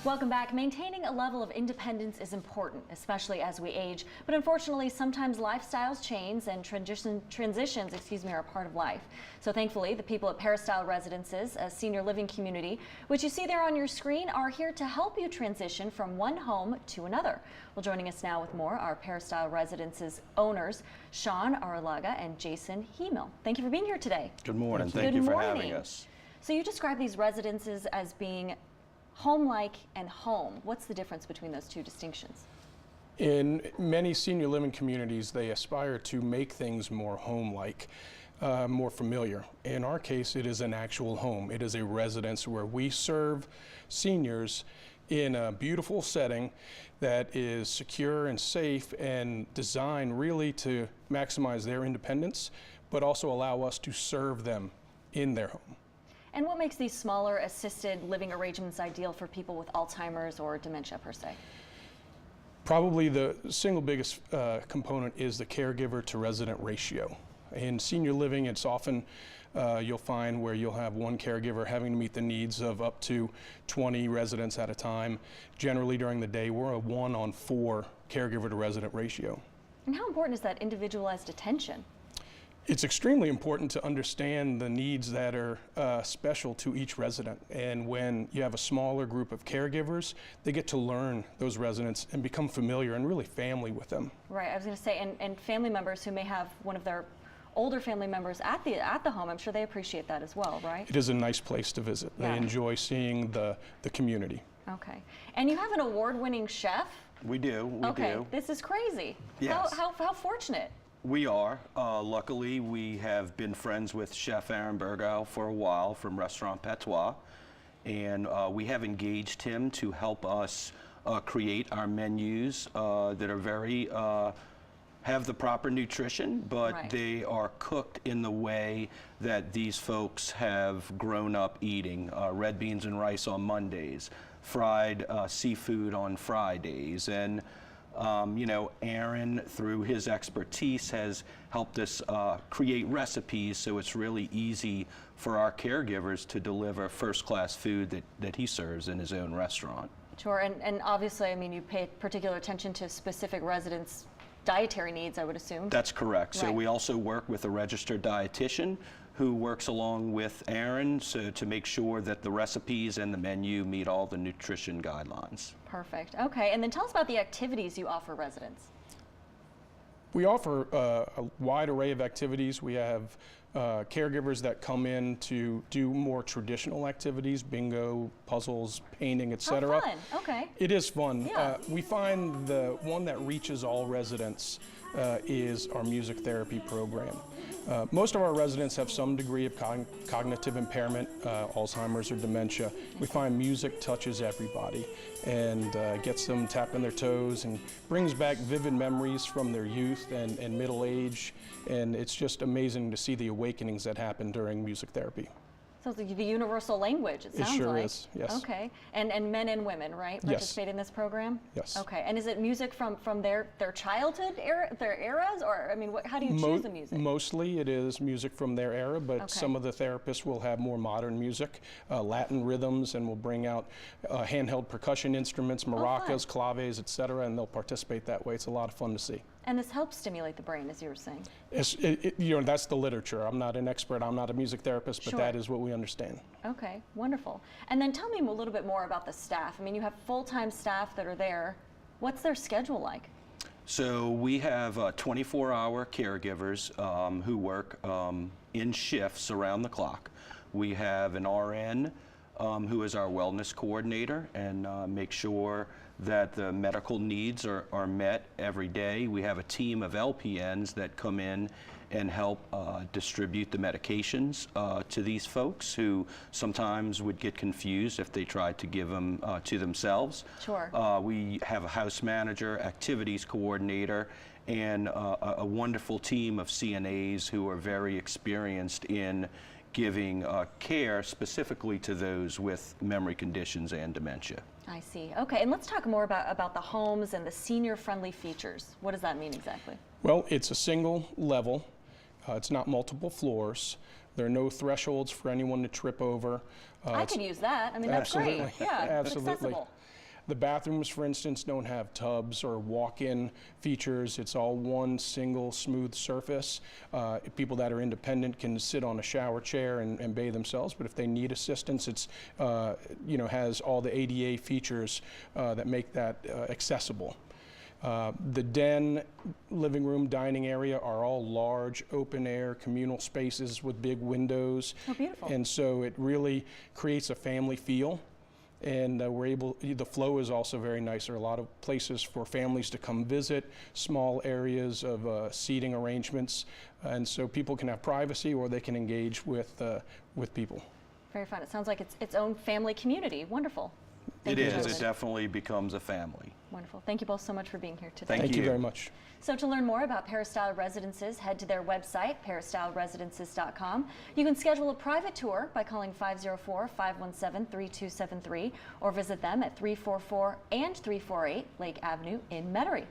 Welcome back. Maintaining a level of independence is important, especially as we age. But unfortunately, sometimes lifestyles change and transitions are a part of life. So thankfully, the people at Peristyle Residences, a senior living community, which you see there on your screen, are here to help you transition from one home to another. Well, joining us now with more are Peristyle Residences owners, Sean Aralaga and Jason Hemel. Thank you for being here today. Good morning. Thank you for having us. So you describe these residences as being home-like and home. What's the difference between those two distinctions? In many senior living communities, they aspire to make things more home-like, more familiar. In our case, it is an actual home. It is a residence where we serve seniors in a beautiful setting that is secure and safe and designed really to maximize their independence, but also allow us to serve them in their home. And what makes these smaller assisted living arrangements ideal for people with Alzheimer's or dementia per se? Probably the single biggest component is the caregiver to resident ratio. In senior living, it's often you'll find where you'll have one caregiver having to meet the needs of up to 20 residents at a time. Generally during the day, we're a 1-on-4 caregiver to resident ratio. And how important is that individualized attention? It's extremely important to understand the needs that are special to each resident. And when you have a smaller group of caregivers, they get to learn those residents and become familiar and really family with them. Right, I was going to say, and family members who may have one of their older family members at the home, I'm sure they appreciate that as well, right? It is a nice place to visit. Yeah. They enjoy seeing the community. Okay. And you have an award-winning chef? We do, we do. Okay, this is crazy. Yes. How fortunate? We are. Luckily, we have been friends with Chef Aaron Burgow for a while from Restaurant Patois, and we have engaged him to help us create our menus that are very, have the proper nutrition, but Right. They are cooked in the way that these folks have grown up eating. Red beans and rice on Mondays, fried seafood on Fridays, and you know, Aaron, through his expertise, has helped us create recipes so it's really easy for our caregivers to deliver first-class food that he serves in his own restaurant. Sure, and obviously, I mean, you pay particular attention to specific residents' dietary needs, I would assume. That's correct. So Right. we also work with a registered dietitian who works along with Aaron to make sure that the recipes and the menu meet all the nutrition guidelines. Perfect. Okay, and then tell us about the activities you offer residents. We offer a wide array of activities. We have caregivers that come in to do more traditional activities, bingo, puzzles, painting, etc. How fun. Okay. It is fun. Yeah. We find the one that reaches all residents is our music therapy program. Most of our residents have some degree of cognitive impairment, Alzheimer's or dementia. We find music touches everybody and gets them tapping their toes and brings back vivid memories from their youth and middle age. And it's just amazing to see the awakenings that happen during music therapy. So it's like the universal language, it sounds It sure like. is, yes. Okay, and men and women, right, participate in this program? Yes. Okay, and is it music from their childhood era, their eras, or I mean, how do you choose the music? Mostly it is music from their era, but some of the therapists will have more modern music, Latin rhythms, and will bring out handheld percussion instruments, maracas, claves, etc., and they'll participate that way. It's a lot of fun to see. And this helps stimulate the brain, as you were saying. You know, that's the literature. I'm not an expert, I'm not a music therapist, but that is what we understand. Okay, wonderful. And then tell me a little bit more about the staff. I mean, you have full-time staff that are there. What's their schedule like? So we have 24-hour caregivers who work in shifts around the clock. We have an RN who is our wellness coordinator and make sure that the medical needs are met every day. We have a team of LPNs that come in and help distribute the medications to these folks who sometimes would get confused if they tried to give them to themselves. Sure. We have a house manager, activities coordinator, and a wonderful team of CNAs who are very experienced in giving care specifically to those with memory conditions and dementia. I see. Okay, and let's talk more about the homes and the senior-friendly features. What does that mean exactly? Well, it's a single level. It's not multiple floors. There are no thresholds for anyone to trip over. I could use that. I mean, that's Absolutely. great. Yeah, it's Absolutely. accessible. The bathrooms, for instance, don't have tubs or walk-in features. It's all one single smooth surface. People that are independent can sit on a shower chair and bathe themselves, but if they need assistance, it's has all the ADA features that make that accessible. The den, living room, dining area are all large, open-air communal spaces with big windows. Oh, beautiful. And so it really creates a family feel. And the flow is also very nice. There are a lot of places for families to come visit, small areas of seating arrangements, and so people can have privacy or they can engage with people. Very fun. It sounds like it's its own family community. Wonderful. It Thank you, is. gentlemen. It definitely becomes a family. Wonderful. Thank you both so much for being here today. Thank you you. very much. So to learn more about Peristyle Residences, head to their website, peristyleresidences.com. You can schedule a private tour by calling 504-517-3273 or visit them at 344 and 348 Lake Avenue in Metairie.